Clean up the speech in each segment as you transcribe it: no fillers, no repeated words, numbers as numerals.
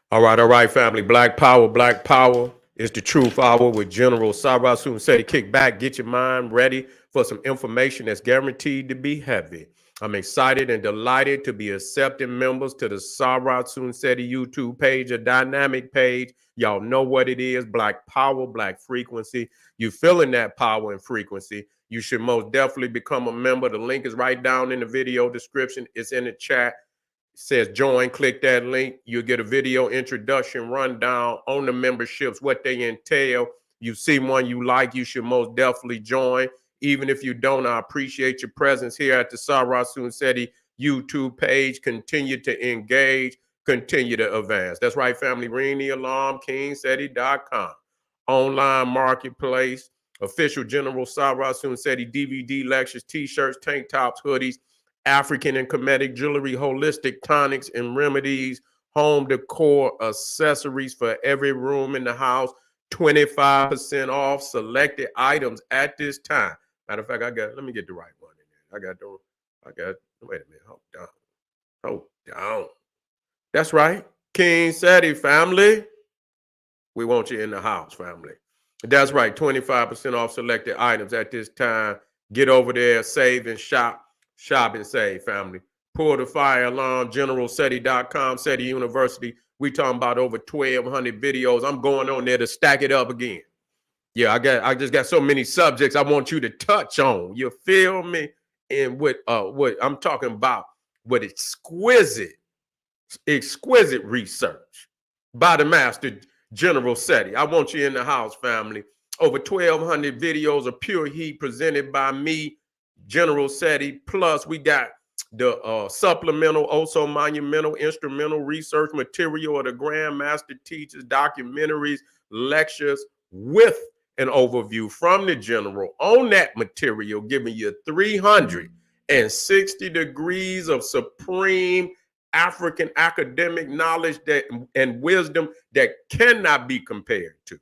All right, family. Black Power is the truth hour with General Sarasu said, kick back, get your mind ready for some information that's guaranteed to be heavy. I'm excited and delighted to be accepting members to the Sarah Seti YouTube page, a dynamic page. Y'all know what it is, Black Power, Black Frequency. You feeling that power and frequency, you should most definitely become a member. The link is right down in the video description. It's in the chat. Says join, click that link. You'll get a video introduction rundown on the memberships, what they entail. You see one you like, you should most definitely join. Even if you don't, I appreciate your presence here at the Sarah Seti YouTube page. Continue to engage, continue to advance. That's right, family. Ring the alarm, kingseti.com. Online marketplace, official General Sarah Seti DVD lectures, t-shirts, tank tops, hoodies, African and Kemetic jewelry, holistic tonics and remedies, home decor, accessories for every room in the house, 25% off selected items at this time. Matter of fact, let me get the right one in there. Wait a minute, hold down. That's right, King Seti family. We want you in the house, family. That's right, 25% off selected items at this time. Get over there, save and shop. Shop and save, family. Pull the fire alarm, generalseti.com, SETI University. We talking about over 1,200 videos. I'm going on there to stack it up again. Yeah, I just got so many subjects I want you to touch on. You feel me? And what I'm talking about with exquisite research by the master General Seti. I want you in the house, family. Over 1,200 videos of pure heat presented by me, General Seti. Plus, we got the supplemental, also monumental, instrumental research material of the Grandmaster teachers, documentaries, lectures with an overview from the General on that material, giving you 360 degrees of supreme African academic knowledge and wisdom that cannot be compared to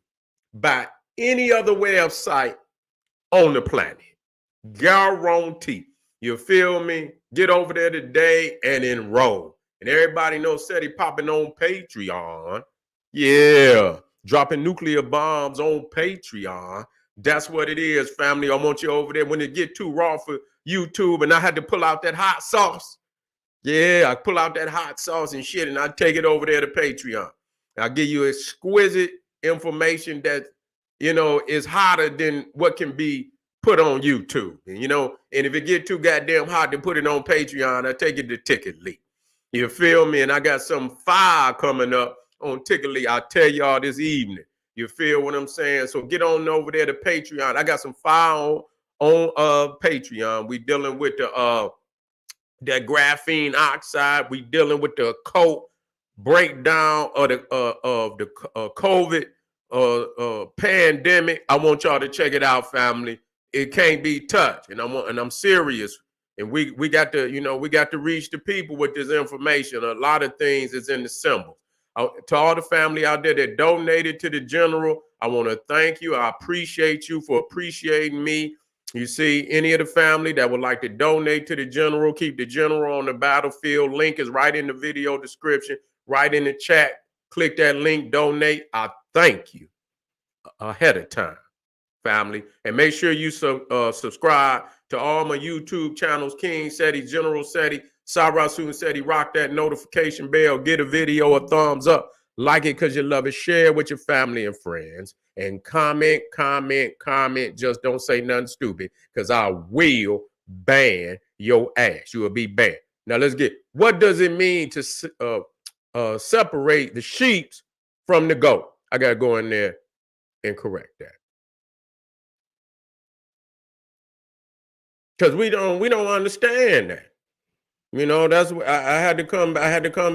by any other website on the planet. Guarantee. You feel me? Get over there today and enroll. And everybody knows SETI popping on Patreon. Yeah, dropping nuclear bombs on Patreon. That's what it is, family. I want you over there when it get too raw for YouTube and I had to pull out that hot sauce. Yeah, I pull out that hot sauce and shit and I take it over there to Patreon. I'll give you exquisite information that, is hotter than what can be put on YouTube. And if it get too goddamn hot to put it on Patreon, I take it to Ticket Leak. You feel me? And I got some fire coming up on Ticket Leak. I'll tell y'all this evening. You feel what I'm saying? So get on over there to Patreon. I got some fire on Patreon. We dealing with that graphene oxide. We dealing with the occult breakdown of the COVID pandemic. I want y'all to check it out, family. It can't be touched, and I'm serious. And we got to reach the people with this information. A lot of things is in the symbols. To all the family out there that donated to the General, I want to thank you. I appreciate you for appreciating me. You see, any of the family that would like to donate to the General, keep the General on the battlefield. Link is right in the video description, right in the chat. Click that link, donate. I thank you ahead of time, family. And make sure you subscribe to all my YouTube channels, King Seti, General Seti, Sarah Seti. Rock that notification bell. Get a video a thumbs up. Like it because you love it. Share with your family and friends. And comment. Just don't say nothing stupid because I will ban your ass. You will be banned. Now let's get, what does it mean to separate the sheep from the goat? I got to go in there and correct that. Because we don't understand that. That's what I had to come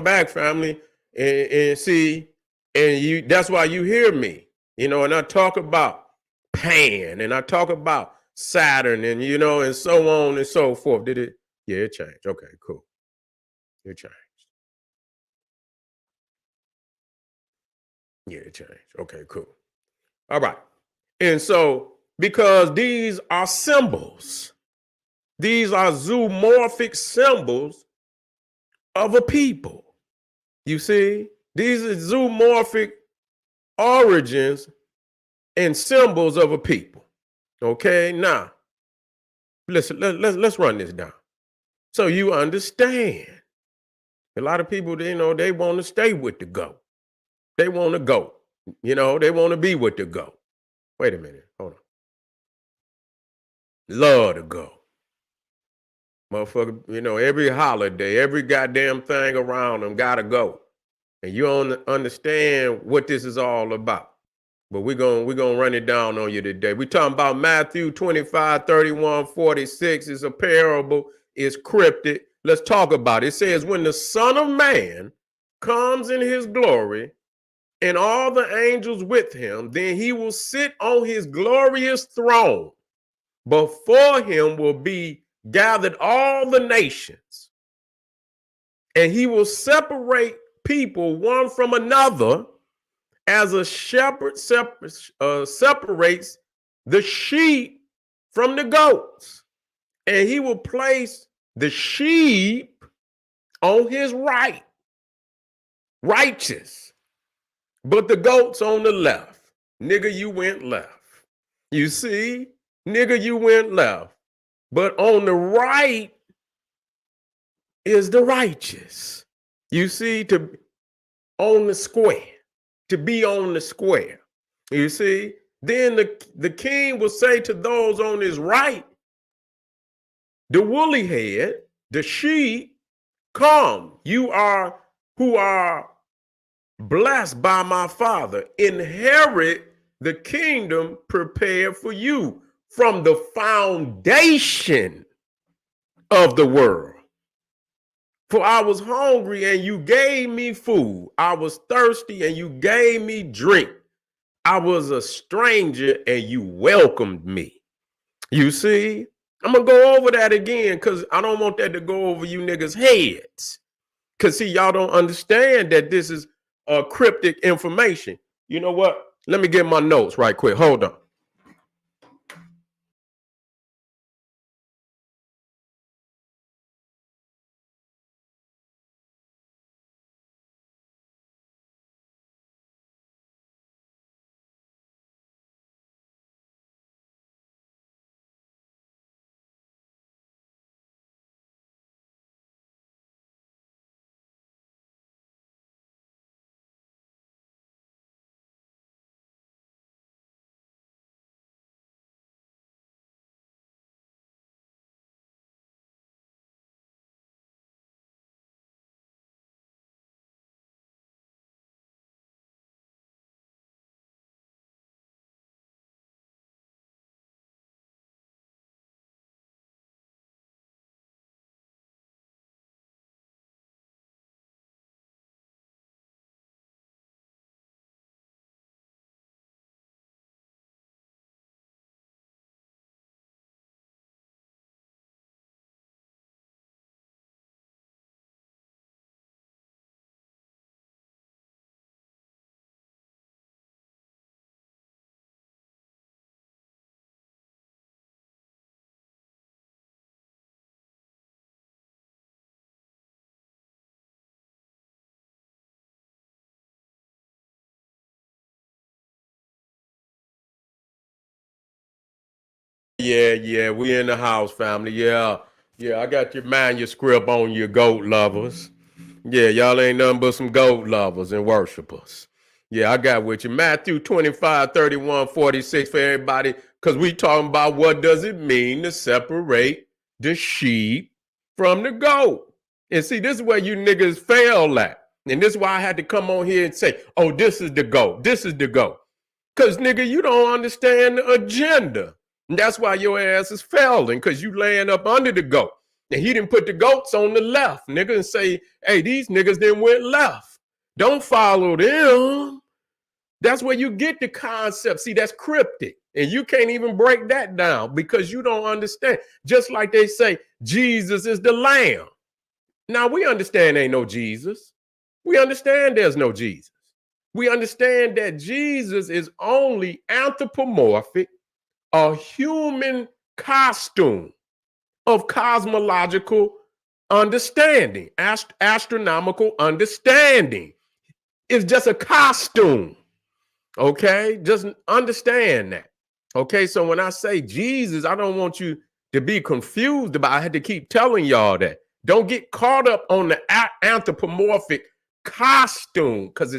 back, family, and see, and that's why you hear me. And I talk about Pan and I talk about Saturn and and so on and so forth. Did it? Yeah, it changed. Okay, cool. It changed. Yeah, it changed. Okay, cool. All right. And so, because these are symbols, these are zoomorphic symbols of a people. You see? These are zoomorphic origins and symbols of a people. Okay, now listen, let's run this down so you understand. A lot of people, they want to stay with the goat. They want to go. They want to be with the goat. Wait a minute, hold on. Love to go. Motherfucker, every holiday, every goddamn thing around them gotta go. And you don't understand what this is all about. But we're gonna run it down on you today. We're talking about Matthew 25, 31, 46. It's a parable, it's cryptic. Let's talk about it. It says, when the Son of Man comes in his glory and all the angels with him, then he will sit on his glorious throne. Before him will be gathered all the nations, and he will separate people one from another, as a shepherd separates the sheep from the goats. And he will place the sheep on his right, righteous, but the goats on the left. Nigga, you went left. You see? Nigga, you went left. But on the right is the righteous. You see, on the square, to be on the square. You see? Then the king will say to those on his right, the woolly head, the sheep, come, you are who are blessed by my Father. Inherit the kingdom prepared for you from the foundation of the world. For I was hungry and you gave me food. I was thirsty and you gave me drink. I was a stranger and you welcomed me. You see, I'm going to go over that again because I don't want that to go over you niggas' heads. Because see, y'all don't understand that this is cryptic information. You know what? Let me get my notes right quick. Hold on. Yeah, we in the house, family. Yeah, I got your manuscript on your goat lovers. Yeah, y'all ain't nothing but some goat lovers and worshipers. Yeah, I got with you. Matthew 25, 31, 46 for everybody, because we talking about what does it mean to separate the sheep from the goat. And see, this is where you niggas fail at. And this is why I had to come on here and say, oh, this is the goat. This is the goat. Because, nigga, you don't understand the agenda. And that's why your ass is failing, because you laying up under the goat. And he didn't put the goats on the left, nigga, and say, hey, these niggas then went left. Don't follow them. That's where you get the concept. See, that's cryptic. And you can't even break that down because you don't understand. Just like they say, Jesus is the lamb. Now, we understand ain't no Jesus. We understand there's no Jesus. We understand that Jesus is only anthropomorphic, a human costume of cosmological understanding, astronomical understanding. is just a costume. Okay, just understand that. Okay, so when I say Jesus, I don't want you to be confused about. I had to keep telling y'all that. Don't get caught up on the anthropomorphic costume, because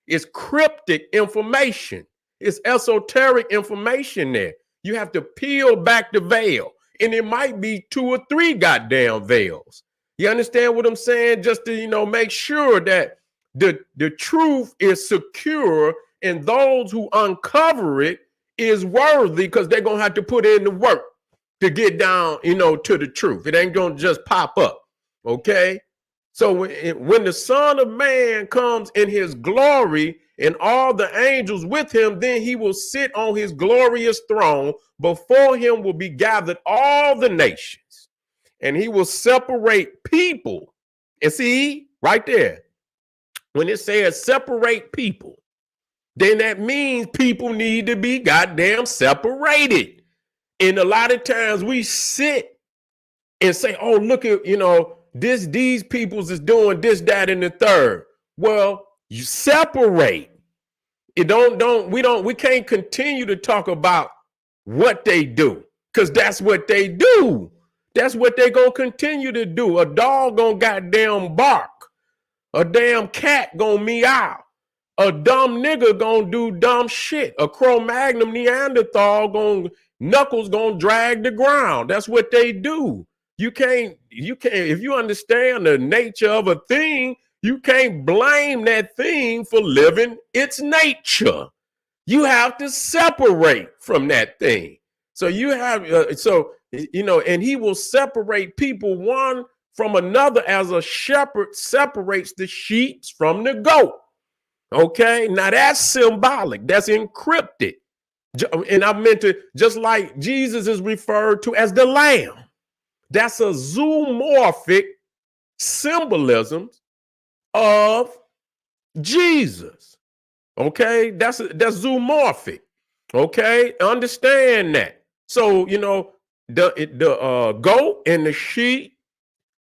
it's cryptic information. It's esoteric information there. You have to peel back the veil, and it might be 2 or 3 goddamn veils. You understand what I'm saying? Just to make sure that the truth is secure, and those who uncover it is worthy, because they're gonna have to put in the work to get down, to the truth. It ain't gonna just pop up. Okay. So when the Son of Man comes in his glory and all the angels with him, then he will sit on his glorious throne. Before him will be gathered all the nations, and he will separate people. And see, right there, when it says separate people, then that means people need to be goddamn separated. And a lot of times we sit and say, oh, look at, these peoples is doing this, that, and the third. Well, you separate. We can't continue to talk about what they do, because that's what they do. That's what they gonna continue to do. A dog gonna goddamn bark. A damn cat gonna meow. A dumb nigga gonna do dumb shit. A Cro-Magnon Neanderthal knuckles gonna drag the ground. That's what they do. You can't, if you understand the nature of a thing, you can't blame that thing for living its nature. You have to separate from that thing. So you have, and he will separate people one from another as a shepherd separates the sheep from the goat. Okay, now that's symbolic, that's encrypted. And I meant to, just like Jesus is referred to as the Lamb. That's a zoomorphic symbolism of Jesus. Okay, that's zoomorphic. Okay, understand that. So the goat and the sheep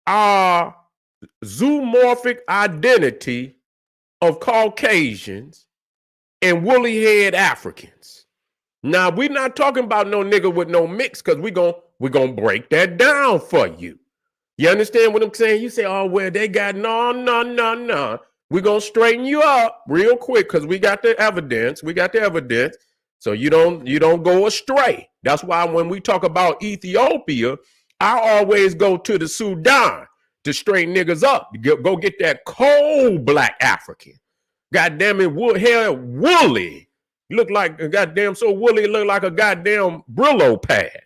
are zoomorphic identity of Caucasians and woolly head Africans. Now, we're not talking about no nigga with no mix, because we're gonna break that down for you. You understand what I'm saying? You say, oh, well, they got no. We're gonna straighten you up real quick, because we got the evidence. So you don't go astray. That's why when we talk about Ethiopia, I always go to the Sudan to straighten niggas up. Go get that cold black African. God damn it, hair woolly. Look like a goddamn so woolly, look like a goddamn Brillo pad.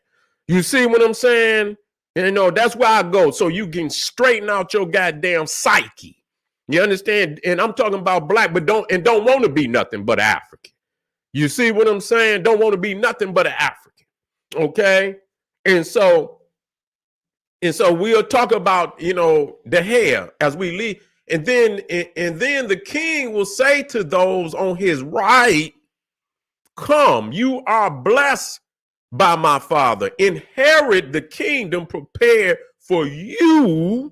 You see what I'm saying? That's where I go. So you can straighten out your goddamn psyche. You understand? And I'm talking about black, but don't want to be nothing but African. You see what I'm saying? Don't want to be nothing but an African. Okay? And so we'll talk about, the hair as we leave. And then the king will say to those on his right, come, you are blessed by my Father. Inherit the kingdom prepared for you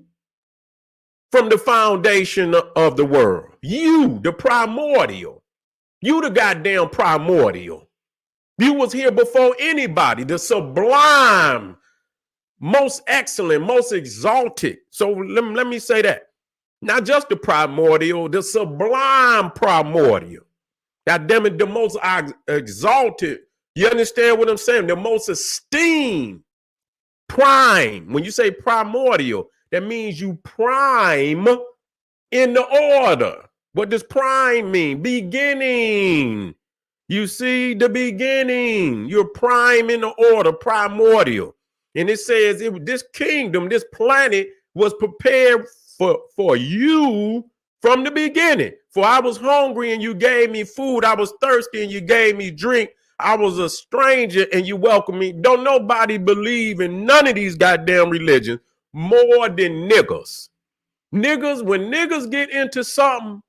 from the foundation of the world. You, the primordial. You, the goddamn primordial. You was here before anybody. The sublime, most excellent, most exalted. So let me say that. Not just the primordial, the sublime primordial. God damn it, the most exalted. You understand what I'm saying? The most esteemed, prime. When you say primordial, that means you prime in the order. What does prime mean? Beginning. You see, the beginning. You're prime in the order, primordial. And it says this kingdom, this planet was prepared for you from the beginning. For I was hungry and you gave me food. I was thirsty and you gave me drink. I was a stranger and you welcomed me. Don't nobody believe in none of these goddamn religions more than niggas. Niggas, when niggas get into something,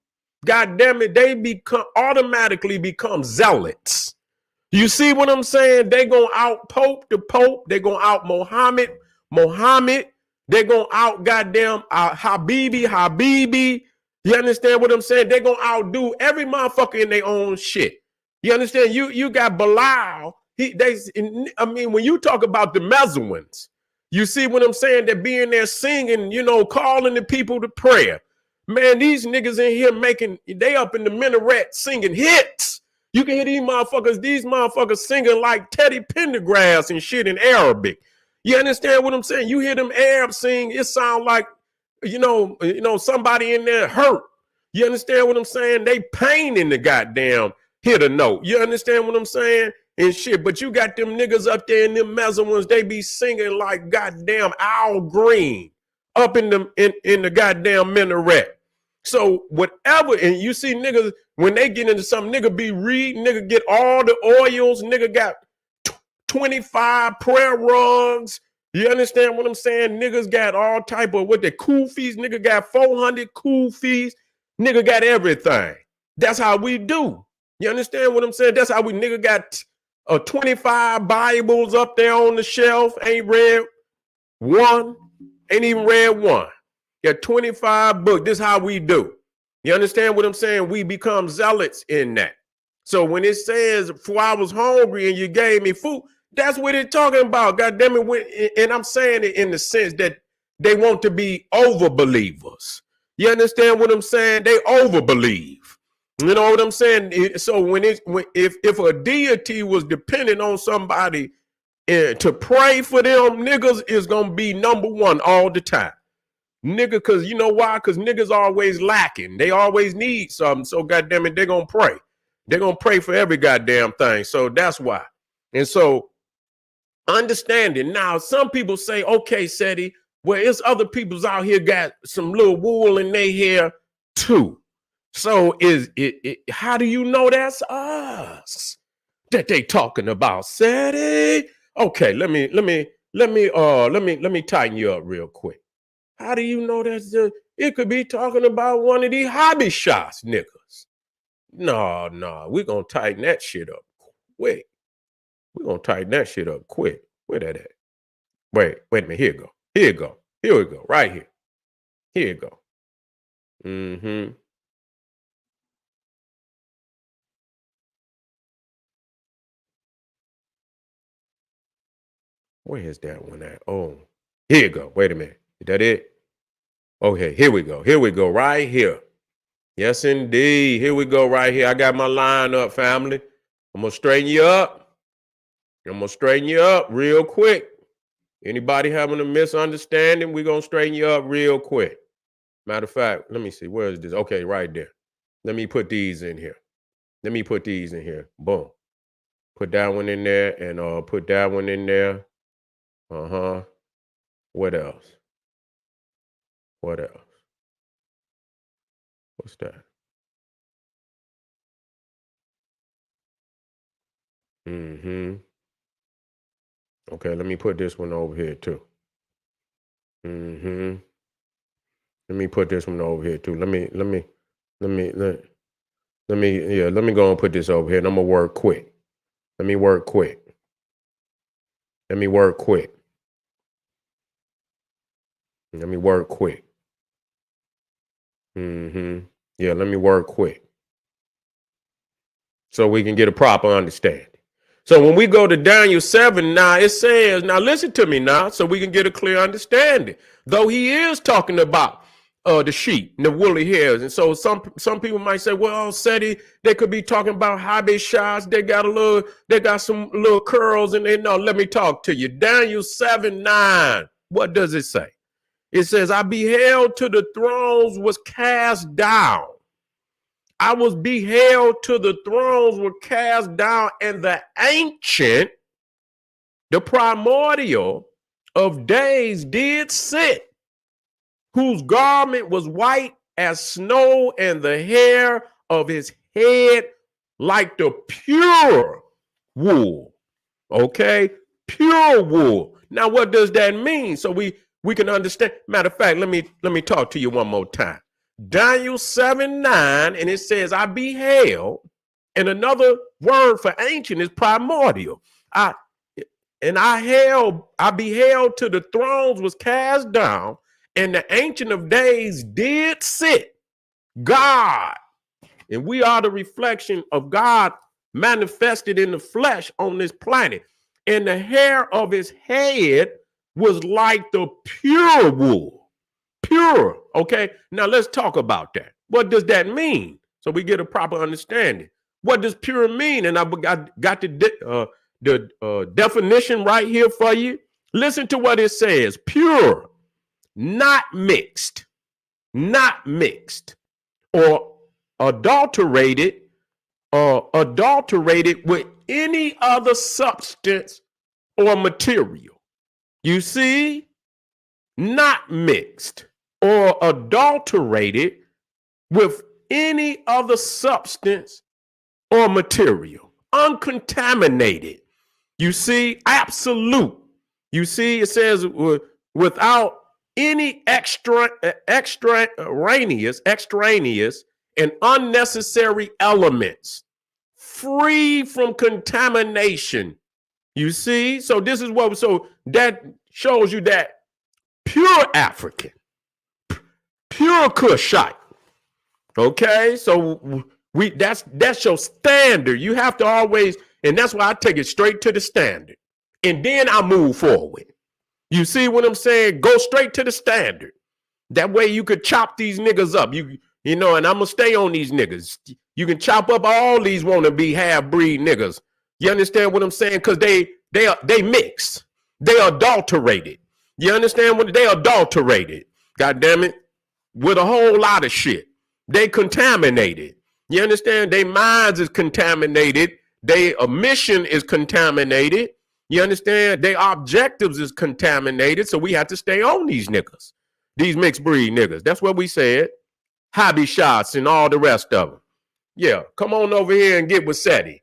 goddamn it, they automatically become zealots. You see what I'm saying? They gonna out Pope the Pope. They gonna out Muhammad. They gonna out goddamn Habibi. You understand what I'm saying? They're gonna outdo every motherfucker in their own shit. You understand? You got Bilal. I mean, when you talk about the Mezouins, you see what I'm saying? They're being there singing, calling the people to prayer. Man, these niggas in here they up in the minaret singing hits. You can hear these motherfuckers singing like Teddy Pendergrass and shit in Arabic. You understand what I'm saying? You hear them Arabs sing, it sound like, somebody in there hurt. You understand what I'm saying? They pain in the goddamn hit a note. You understand what I'm saying? And shit, but you got them niggas up there in them Mezouins, they be singing like goddamn Al Green up in the goddamn minaret. So whatever, and you see niggas, when they get into something, nigga be reading, nigga get all the oils, nigga got 25 prayer rugs. You understand what I'm saying? Niggas got all type of kufis, nigga got 400 kufis, nigga got everything. That's how we do. You understand what I'm saying? That's how nigga got 25 Bibles up there on the shelf, ain't read one, ain't even read one. Got 25 books. This is how we do. You understand what I'm saying? We become zealots in that. So when it says, for I was hungry and you gave me food, that's what it's talking about. God damn it. And I'm saying it in the sense that they want to be over believers. You understand what I'm saying? They over believe. You know what I'm saying? So if a deity was dependent on somebody to pray for them, niggas is going to be number one all the time. Nigga, because you know why? Because niggas always lacking. They always need something. So goddamn it, they're going to pray. They're going to pray for every goddamn thing. So that's why. And so understanding. Now, some people say, okay, Seti, well, it's other people's out here got some little wool in their hair too. So how do you know that's us that they talking about, Seti? Okay, let me tighten you up real quick. How do you know that's it could be talking about one of these hobby shots niggas? No, we're gonna tighten that shit up quick. We're gonna tighten that shit up quick. Where that at? Wait a minute. Here we go. Right here. Here you go. Mm-hmm. Where is that one at? Oh, here you go. Wait a minute. Is that it? Okay, here we go. Right here. Yes, indeed. Here we go right here. I got my line up, family. I'm going to straighten you up. Real quick. Anybody having a misunderstanding, we're going to straighten you up real quick. Matter of fact, let me see. Where is this? Okay, right there. Let me put these in here. Boom. Put that one in there and put that one in there. Uh-huh. What else? What's that? Mm-hmm. Okay, let me put this one over here too. Mm-hmm. Let me put this one over here too. Let me go and put this over here and I'm gonna work quick. Let me work quick. Mm-hmm. Yeah, let me work quick. So we can get a proper understanding. So when we go to Daniel 7, now it says, now listen to me now, so we can get a clear understanding. Though he is talking about the sheep and the woolly hairs. And so some people might say, well, Seti, they could be talking about hobby shots. They got some little curls and no, let me talk to you. Daniel 7:9. What does it say? It says, I beheld till the thrones was cast down. I was beheld till the thrones were cast down, and the ancient, the primordial of days did sit, whose garment was white as snow, and the hair of his head like the pure wool. Okay? Pure wool. Now, what does that mean? So we can understand. Matter of fact, let me talk to you one more time. Daniel 7:9, and it says, I beheld, and another word for ancient is primordial. I beheld till the thrones was cast down, and the ancient of days did sit. God. And we are the reflection of God manifested in the flesh on this planet. And the hair of his head was like the pure wool. Pure. Okay. Now let's talk about that. What does that mean? So we get a proper understanding. What does pure mean? And I got the definition right here for you. Listen to what it says. Pure, not mixed, or adulterated with any other substance or material. You see, not mixed or adulterated with any other substance or material, uncontaminated. You see, absolute. You see, it says without any extraneous and unnecessary elements, free from contamination. You see, so this is what, so that shows you that pure African, pure Kushite. Okay, so that's your standard. You have to always, and that's why I take it straight to the standard, and then I move forward. You see what I'm saying? Go straight to the standard. That way you could chop these niggas up. You know, and I'm gonna stay on these niggas. You can chop up all these wannabe half-breed niggas. You understand what I'm saying? Because they mix. They adulterated. You understand what they adulterated? God damn it. With a whole lot of shit. They contaminated. You understand? Their minds is contaminated. Their mission is contaminated. You understand? Their objectives is contaminated. So we have to stay on these niggas. These mixed breed niggas. That's what we said. Hobby shots and all the rest of them. Yeah, come on over here and get with SETI.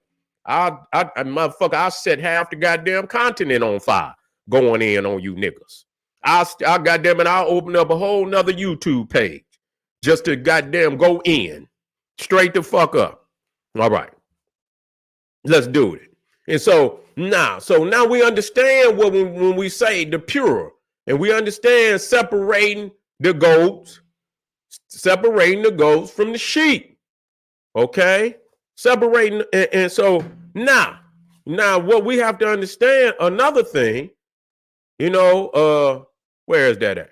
Motherfucker, I set half the goddamn continent on fire going in on you niggas. I goddamn it, I'll open up a whole nother YouTube page just to goddamn go in. Straight the fuck up. All right. Let's do it. And so now we understand what when we say the pure, and we understand separating the goats from the sheep. Okay? Separating, and so now what we have to understand, another thing, you know, where is that at?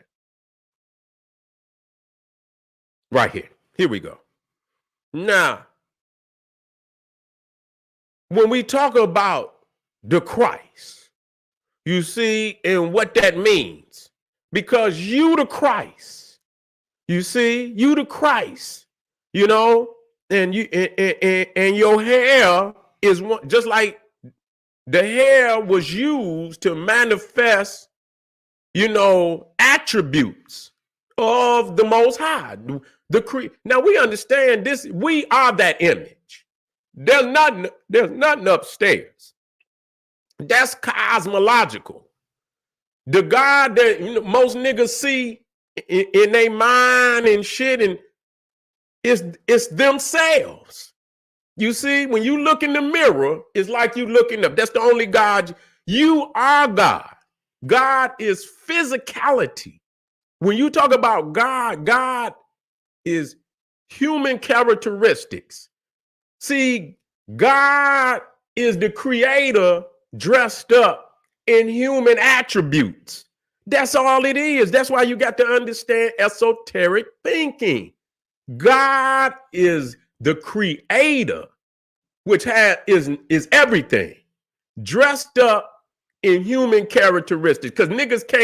Right here. Here we go. Now, when we talk about the Christ, you see, and what that means, because you the Christ, you see, you the Christ, you know, and you and your hair is one, just like the hair was used to manifest, you know, attributes of the Most High. Now we understand this. We are that image. There's nothing upstairs. That's cosmological. The God that, you know, most niggas see in their mind and shit, and it's themselves. You see, when you look in the mirror, it's like you looking up. That's the only God. You are God. God is physicality. When you talk about God, God is human characteristics. See, God is the creator dressed up in human attributes. That's all it is. That's why you got to understand esoteric thinking. God is the creator, which is everything, dressed up in human characteristics. Because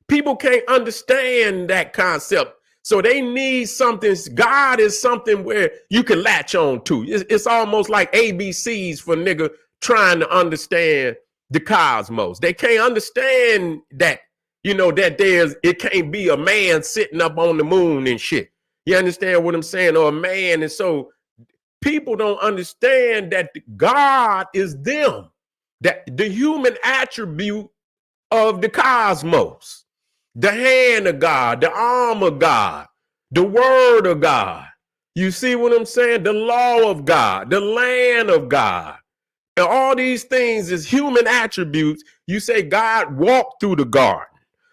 people can't understand that concept. So they need something. God is something where you can latch on to. It's almost like ABCs for nigga trying to understand the cosmos. They can't understand that, you know, that it can't be a man sitting up on the moon and shit. You understand what I'm saying? Or a man. And so people don't understand that God is them, that the human attribute of the cosmos. The hand of God, the arm of God, the word of God. You see what I'm saying? The law of God, the land of God. And all these things is human attributes. You say God walked through the garden.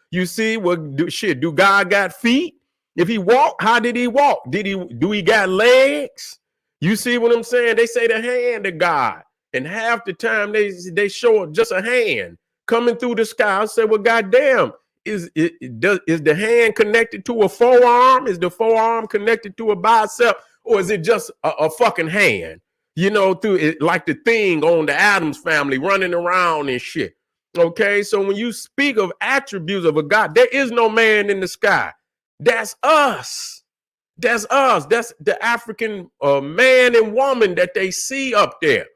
You see, well, do God got feet? If he walked, how did he walk? Do he got legs? You see what I'm saying? They say the hand of God. And half the time they show just a hand coming through the sky. I say, well, goddamn, is the hand connected to a forearm? Is the forearm connected to a bicep? Or is it just a fucking hand? You know, through it, like the thing on the Addams family running around and shit. Okay, so when you speak of attributes of a God, there is no man in the sky. That's us. That's us. That's the African man and woman that they see up there.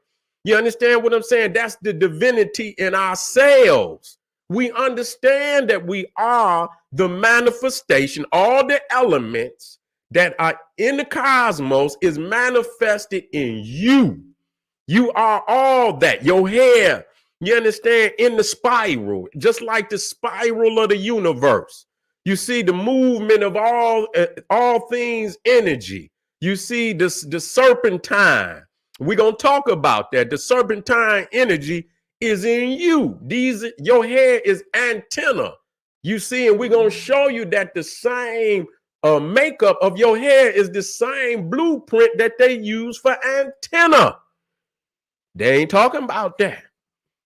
You understand what I'm saying? That's the divinity in ourselves. We understand that we are the manifestation, all the elements that are in the cosmos is manifested in you. You are all that. Your hair, you understand, in the spiral, just like the spiral of the universe. You see the movement of all things energy. You see the serpentine. We're going to talk about that. The serpentine energy is in you. Your hair is antenna. You see, and we're going to show you that the same makeup of your hair is the same blueprint that they use for antenna. They ain't talking about that.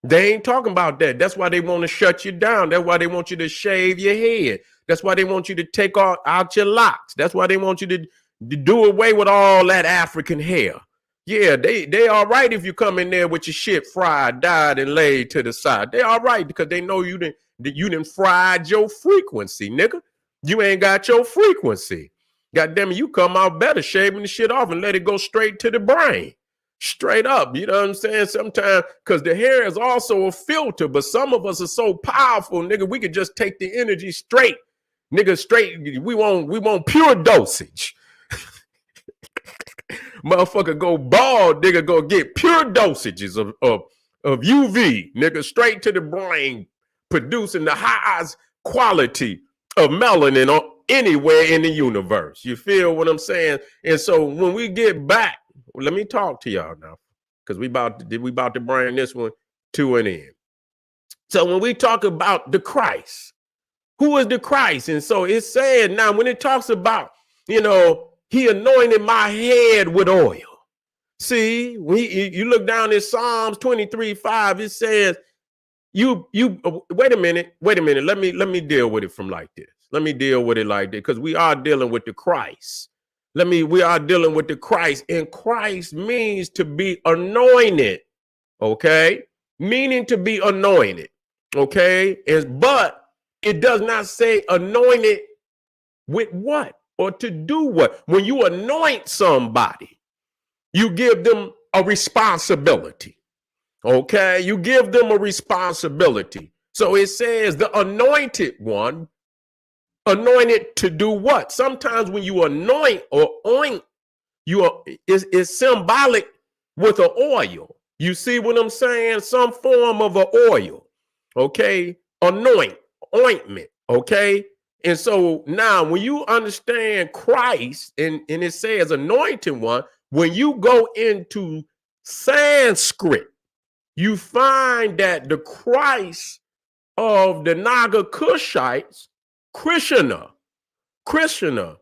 They ain't talking about that. That's why they want to shut you down. That's why they want you to shave your head. That's why they want you to take out your locks. That's why they want you to do away with all that African hair. Yeah, they all right if you come in there with your shit fried, dyed, and laid to the side. They all right because they know you didn't fried your frequency, nigga. You ain't got your frequency. God damn it, you come out better shaving the shit off and let it go straight to the brain. Straight up, you know what I'm saying? Sometimes, because the hair is also a filter, but some of us are so powerful, nigga, we could just take the energy straight. Nigga, straight, we want pure dosage. Motherfucker go bald, nigga, go get pure dosages of UV, nigga, straight to the brain, producing the highest quality of melanin anywhere in the universe. You feel what I'm saying? And so when we get back, let me talk to y'all now, because we about to bring this one to an end. So when we talk about the Christ, who is the Christ? And so it said now when it talks about, you know, he anointed my head with oil. See, when you look down in Psalms 23:5, it says, you wait a minute. Let me deal with it from like this. Let me deal with it like this, because we are dealing with the Christ. We are dealing with the Christ, and Christ means to be anointed, okay? Meaning to be anointed, okay? But it does not say anointed with what or to do what. When you anoint somebody, you give them a responsibility, okay? You give them a responsibility. So it says the anointed one, anointed to do what? Sometimes when you anoint or oint, it's symbolic with an oil. You see what I'm saying? Some form of an oil, okay? Anoint, ointment, okay? And so now when you understand Christ, and it says anointed one, when you go into Sanskrit, you find that the Christ of the Naga Kushites, Krishna,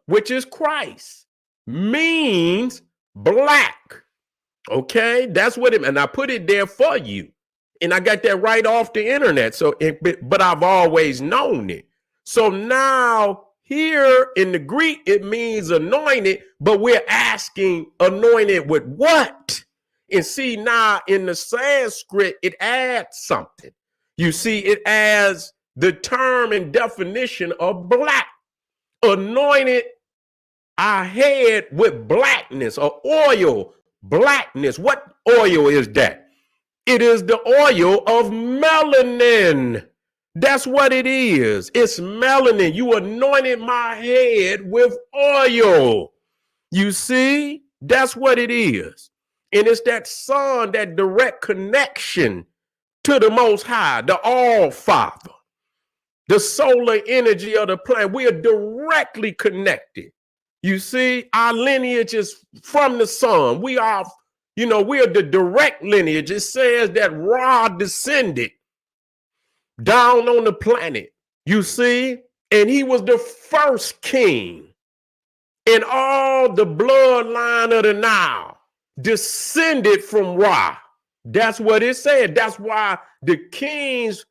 which is Christ, means black. Okay, that's what it, and I put it there for you, and I got that right off the internet. So, but I've always known it. So now here in the Greek, it means anointed, but we're asking anointed with what? And see, now in the Sanskrit, it adds something. You see, it adds the term and definition of black. Anointed our head with blackness or oil, blackness. What oil is that? It is the oil of melanin. That's what it is. It's melanin. You anointed my head with oil. You see, that's what it is. And it's that sun, that direct connection to the Most High, the All Father, the solar energy of the planet. We are directly connected. You see, our lineage is from the sun. We are, we are the direct lineage. It says that Ra descended down on the planet, you see, and he was the first king. And all the bloodline of the Nile descended from Ra. That's what it said. That's why the kings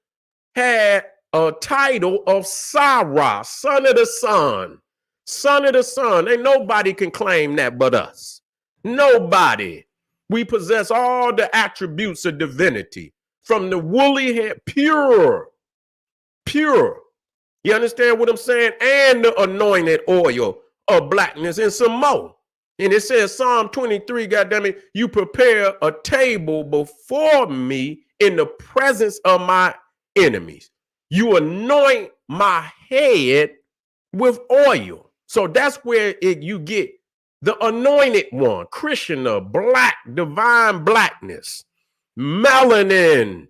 had a title of Sarah, son of the sun. Son of the sun. Ain't nobody can claim that but us. Nobody. We possess all the attributes of divinity. From the woolly head, pure. You understand what I'm saying? And the anointed oil of blackness and some more. And it says Psalm 23, goddammit, you prepare a table before me in the presence of my enemies. You anoint my head with oil. So that's where you get the anointed one, Krishna, black, divine blackness, melanin.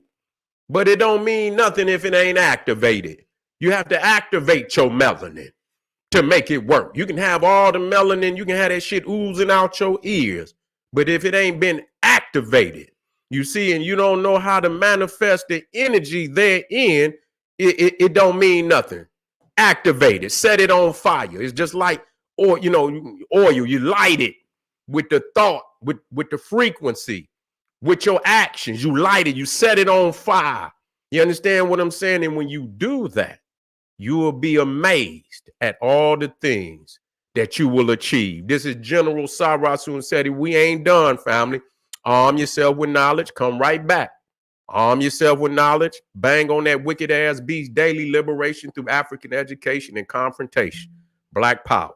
But it don't mean nothing if it ain't activated. You have to activate your melanin to make it work. You can have all the melanin, you can have that shit oozing out your ears. But if it ain't been activated, you see, and you don't know how to manifest the energy therein, it don't mean nothing. Activate it, set it on fire. It's just like, or oil, you light it with the thought, with the frequency, with your actions. You light it, you set it on fire. You understand what I'm saying? And when you do that, you will be amazed at all the things that you will achieve. This is General Sarasu Seti. We ain't done, family. Arm yourself with knowledge. Come right back. Arm yourself with knowledge. Bang on that wicked ass beast. Daily liberation through African education and confrontation. Black power.